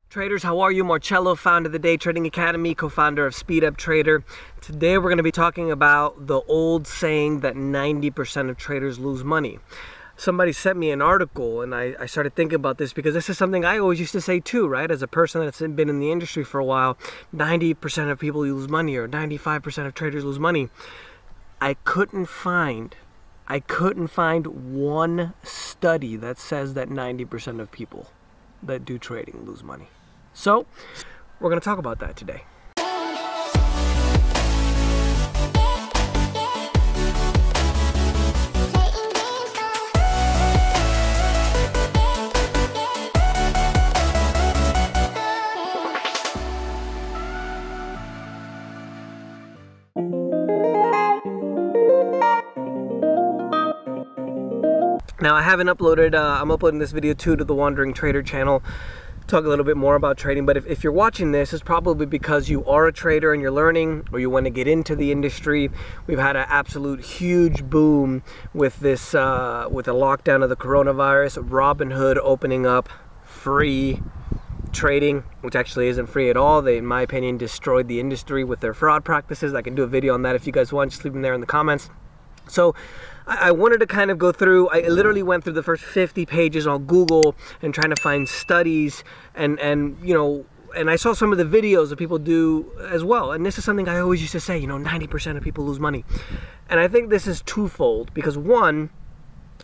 Traders, how are you? Marcello, founder of the Day Trading Academy, co-founder of Speed Up Trader. Today we're going to be talking about the old saying that 90% of traders lose money. Somebody sent me an article and I started thinking about this because this is something I always used to say too, right? As a person that's been in the industry for a while, 90% of people lose money or 95% of traders lose money. I couldn't find one study that says that 90% of people that do trading lose money. So, we're going to talk about that today. Now, I haven't uploaded, I'm uploading this video too to the Wandering Trader channel, talk a little bit more about trading, but if you're watching this, it's probably because you are a trader and you're learning, or you want to get into the industry. We've had an absolute huge boom with this, with the lockdown of the coronavirus, Robinhood opening up free trading, which actually isn't free at all. They, in my opinion, destroyed the industry with their fraud practices. I can do a video on that if you guys want, just leave them there in the comments. So I wanted to kind of go through, I literally went through the first 50 pages on Google and trying to find studies and you know, and I saw some of the videos that people do as well. And this is something I always used to say, you know, 90% of people lose money. And I think this is twofold because one,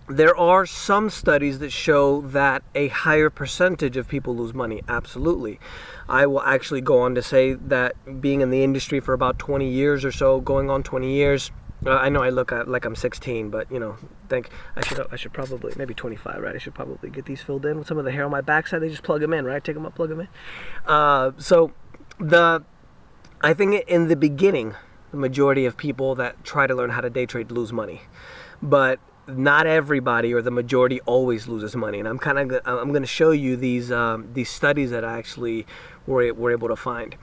there are some studies that show that a higher percentage of people lose money. Absolutely. I will actually go on to say that being in the industry for about 20 years or so, going on 20 years, I know I look like I'm 16, but you know, I should probably, maybe 25, right? I should probably get these filled in with some of the hair on my backside. They just plug them in, right? Take them up, plug them in. I think in the beginning, the majority of people that try to learn how to day trade lose money, but not everybody or the majority always loses money. And I'm going to show you these studies that I actually were able to find.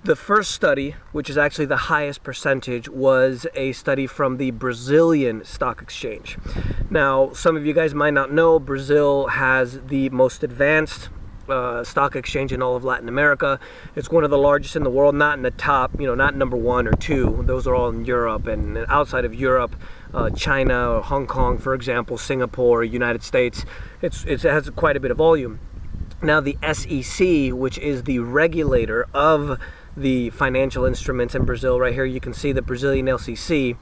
The first study, which is actually the highest percentage, was a study from the Brazilian stock exchange. Now, some of you guys might not know, Brazil has the most advanced stock exchange in all of Latin America. It's one of the largest in the world, not in the top, you know, not number 1 or 2. Those are all in Europe, and outside of Europe, China or Hong Kong, for example, Singapore, United States, it has quite a bit of volume. Now, the SEC, which is the regulator of the financial instruments in Brazil, right here you can see the Brazilian LCC,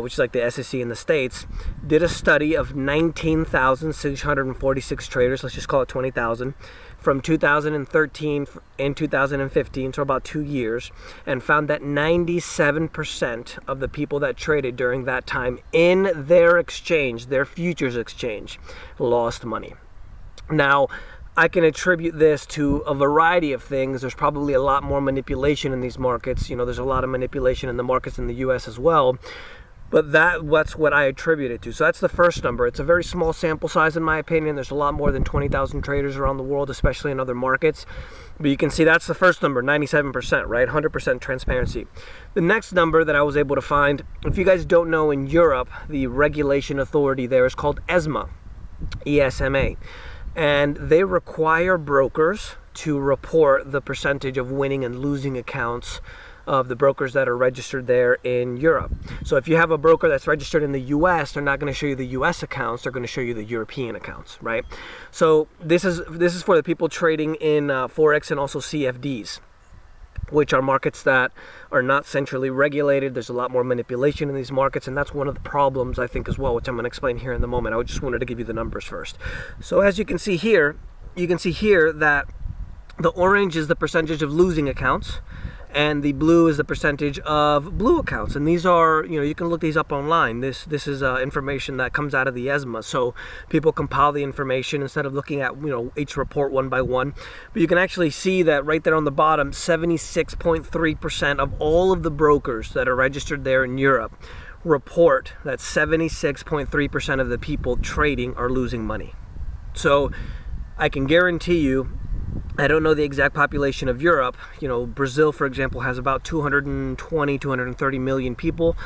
which is like the SEC in the States, did a study of 19,646 traders, let's just call it 20,000, from 2013 and 2015, so about 2 years, and found that 97% of the people that traded during that time in their exchange, their futures exchange, lost money. Now, I can attribute this to a variety of things. There's probably a lot more manipulation in these markets. You know, there's a lot of manipulation in the markets in the US as well. But that's what I attribute it to. So that's the first number. It's a very small sample size in my opinion. There's a lot more than 20,000 traders around the world, especially in other markets. But you can see that's the first number, 97%, right? 100% transparency. The next number that I was able to find, if you guys don't know, in Europe, the regulation authority there is called ESMA, E-S-M-A. And they require brokers to report the percentage of winning and losing accounts of the brokers that are registered there in Europe. So if you have a broker that's registered in the US, they're not going to show you the US accounts, they're going to show you the European accounts, right? So this is for the people trading in Forex and also CFDs, which are markets that are not centrally regulated. There's a lot more manipulation in these markets, and that's one of the problems, I think, as well, which I'm going to explain here in the moment. I just wanted to give you the numbers first. So as you can see here that the orange is the percentage of losing accounts, and the blue is the percentage of blue accounts. And these are, you know, you can look these up online. This is information that comes out of the ESMA. So people compile the information instead of looking at, you know, each report one by one. But you can actually see that right there on the bottom, 76.3% of all of the brokers that are registered there in Europe report that 76.3% of the people trading are losing money. So I can guarantee you I don't know the exact population of Europe. You know, Brazil, for example, has about 220, 230 million people.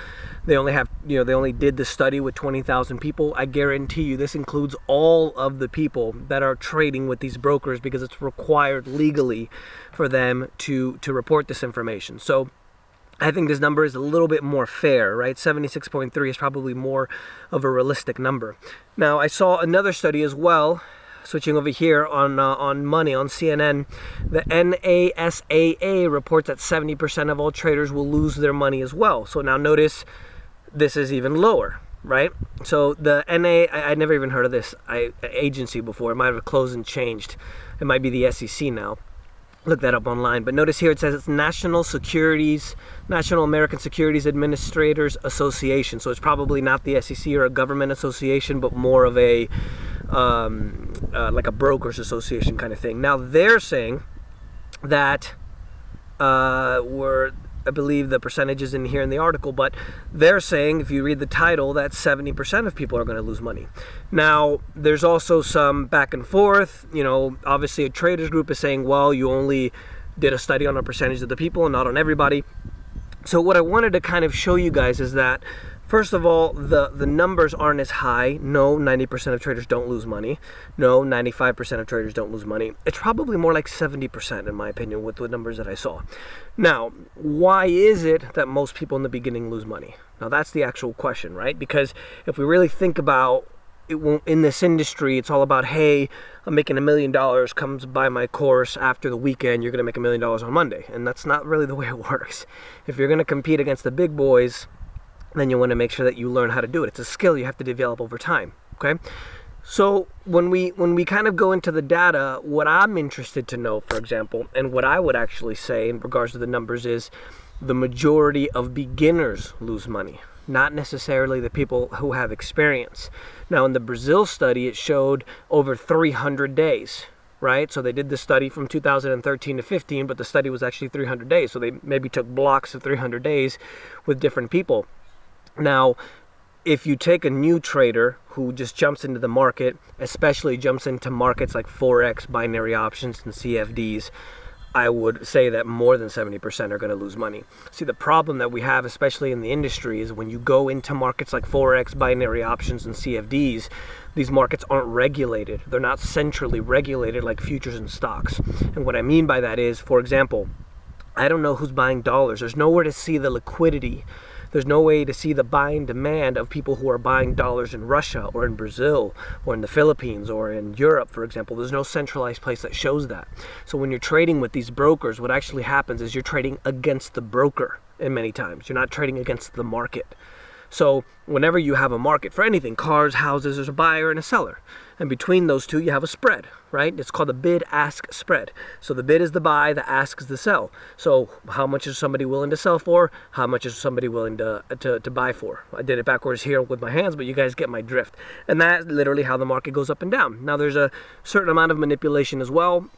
They only have, you know, they only did the study with 20,000 people. I guarantee you this includes all of the people that are trading with these brokers, because it's required legally for them to report this information. So I think this number is a little bit more fair, right? 76.3 is probably more of a realistic number. Now, I saw another study as well, switching over here on money on CNN. The NASAA reports that 70% of all traders will lose their money as well. So now notice this is even lower, right? So the I never even heard of this agency before. It might have closed and changed. It might be the SEC now. Look that up online. But notice here it says it's National American Securities Administrators Association. So it's probably not the SEC or a government association, but more of a like a brokers association kind of thing. Now they're saying that I believe the percentage is in here in the article, but they're saying, if you read the title, that 70% of people are going to lose money. Now, there's also some back and forth. You know, obviously a traders group is saying, well, you only did a study on a percentage of the people and not on everybody. So what I wanted to kind of show you guys is that, first of all, the numbers aren't as high. No, 90% of traders don't lose money. No, 95% of traders don't lose money. It's probably more like 70% in my opinion with the numbers that I saw. Now, why is it that most people in the beginning lose money? Now, that's the actual question, right? Because if we really think about it, in this industry, it's all about, hey, I'm making $1 million, comes by my course after the weekend, you're going to make $1 million on Monday. And that's not really the way it works. If you're going to compete against the big boys, then you want to make sure that you learn how to do it. It's a skill you have to develop over time, okay? So when we kind of go into the data, what I'm interested to know, for example, and what I would actually say in regards to the numbers is the majority of beginners lose money, not necessarily the people who have experience. Now, in the Brazil study, it showed over 300 days, right? So they did the study from 2013 to 15, but the study was actually 300 days. So they maybe took blocks of 300 days with different people. Now, if you take a new trader who just jumps into the market, especially jumps into markets like Forex, binary options, and CFDs, I would say that more than 70% are going to lose money. See, the problem that we have, especially in the industry, is when you go into markets like Forex, binary options, and CFDs, these markets aren't regulated. They're not centrally regulated like futures and stocks. And what I mean by that is, for example, I don't know who's buying dollars. There's nowhere to see the liquidity. There's no way to see the buying demand of people who are buying dollars in Russia or in Brazil or in the Philippines or in Europe, for example. There's no centralized place that shows that. So when you're trading with these brokers, what actually happens is you're trading against the broker in many times. You're not trading against the market. So whenever you have a market for anything, cars, houses, there's a buyer and a seller. And between those two, you have a spread, right? It's called the bid-ask spread. So the bid is the buy, the ask is the sell. So how much is somebody willing to sell for? How much is somebody willing to buy for? I did it backwards here with my hands, but you guys get my drift. And that's literally how the market goes up and down. Now, there's a certain amount of manipulation as well.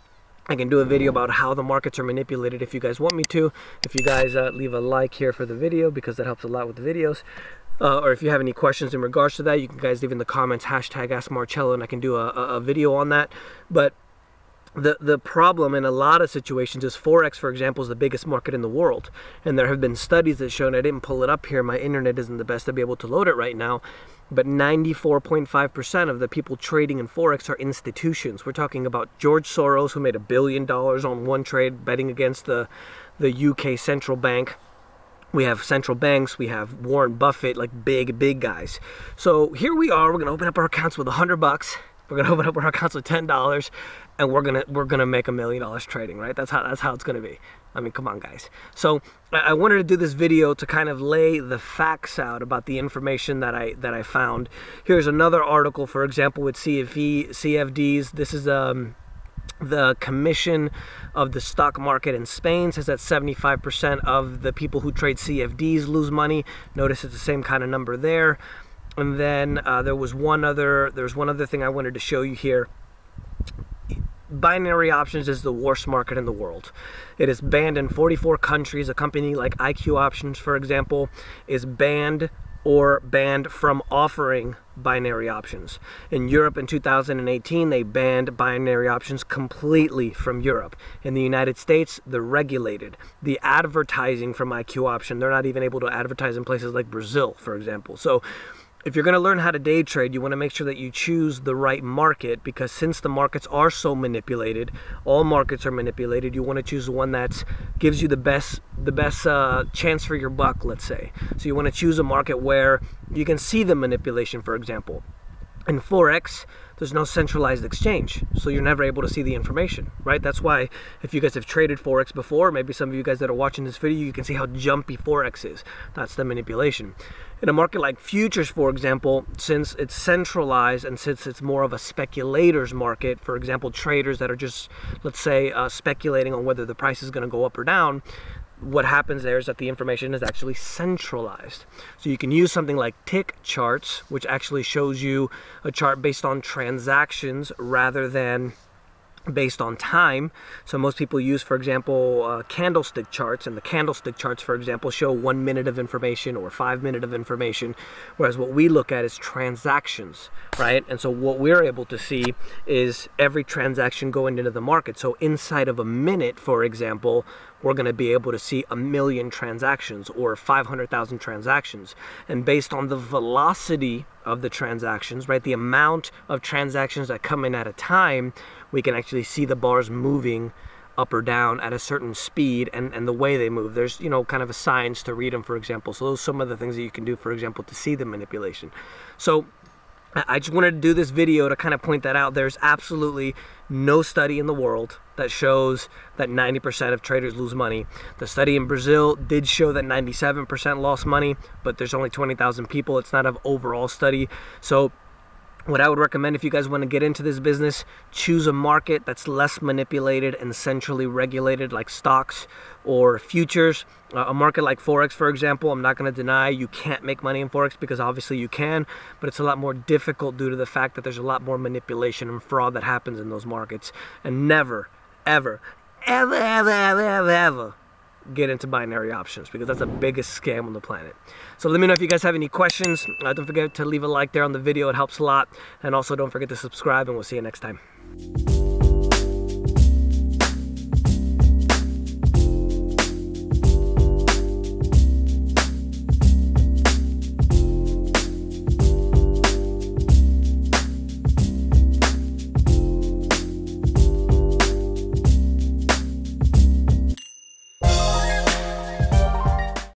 I can do a video about how the markets are manipulated if you guys want me to. If you guys leave a like here for the video, because that helps a lot with the videos. Or if you have any questions in regards to that, you can guys leave in the comments, hashtag Ask Marcello, and I can do a video on that. But the problem in a lot of situations is Forex, for example, is the biggest market in the world. And there have been studies that show, and I didn't pull it up here, my internet isn't the best to be able to load it right now, but 94.5% of the people trading in Forex are institutions. We're talking about George Soros, who made $1 billion on one trade betting against the UK central bank. We have central banks, we have Warren Buffett, like big guys. So here we are, we're gonna open up our accounts with $100. We're gonna open up our accounts with $10, and we're gonna make $1 million trading, right? That's how it's gonna be. I mean, come on, guys. So I wanted to do this video to kind of lay the facts out about the information that I found. Here's another article, for example, with CFDs. This is the Commission of the Stock Market in Spain says that 75% of the people who trade CFDs lose money. Notice it's the same kind of number there. And then there's one other thing I wanted to show you here. Binary options is the worst market in the world. It is banned in 44 countries. A company like IQ Options, for example, is banned or banned from offering binary options. In Europe in 2018, they banned binary options completely from Europe. In the United States, they're regulated. The advertising from IQ option, they're not even able to advertise in places like Brazil, for example. So if you're going to learn how to day trade, you want to make sure that you choose the right market, because since the markets are so manipulated, all markets are manipulated, you want to choose the one that gives you the best chance for your buck, let's say. So you want to choose a market where you can see the manipulation, for example. In Forex, there's no centralized exchange, so you're never able to see the information, right? That's why if you guys have traded Forex before, maybe some of you guys that are watching this video, you can see how jumpy Forex is. That's the manipulation. In a market like futures, for example, since it's centralized and since it's more of a speculator's market, for example, traders that are just, let's say, speculating on whether the price is going to go up or down, what happens there is that the information is actually centralized. So you can use something like tick charts, which actually shows you a chart based on transactions rather than based on time. So most people use, for example, candlestick charts, and the candlestick charts, for example, show 1 minute of information or 5 minutes of information, whereas what we look at is transactions, right? And so what we're able to see is every transaction going into the market. So inside of a minute, for example, we're going to be able to see 1 million transactions or 500,000 transactions. And based on the velocity of the transactions, right, the amount of transactions that come in at a time, we can actually see the bars moving up or down at a certain speed, and the way they move. There's, you know, kind of a science to read them, for example. So those are some of the things that you can do, for example, to see the manipulation. So I just wanted to do this video to kind of point that out. There's absolutely no study in the world that shows that 90% of traders lose money. The study in Brazil did show that 97% lost money, but there's only 20,000 people. It's not an overall study. So what I would recommend if you guys want to get into this business, choose a market that's less manipulated and centrally regulated, like stocks or futures. A market like Forex, for example, I'm not going to deny you can't make money in Forex, because obviously you can, but it's a lot more difficult due to the fact that there's a lot more manipulation and fraud that happens in those markets. And never, ever, ever, ever, ever, ever, ever get into binary options, because that's the biggest scam on the planet. So let me know if you guys have any questions. Don't forget to leave a like there on the video. It helps a lot. And also don't forget to subscribe, and we'll see you next time.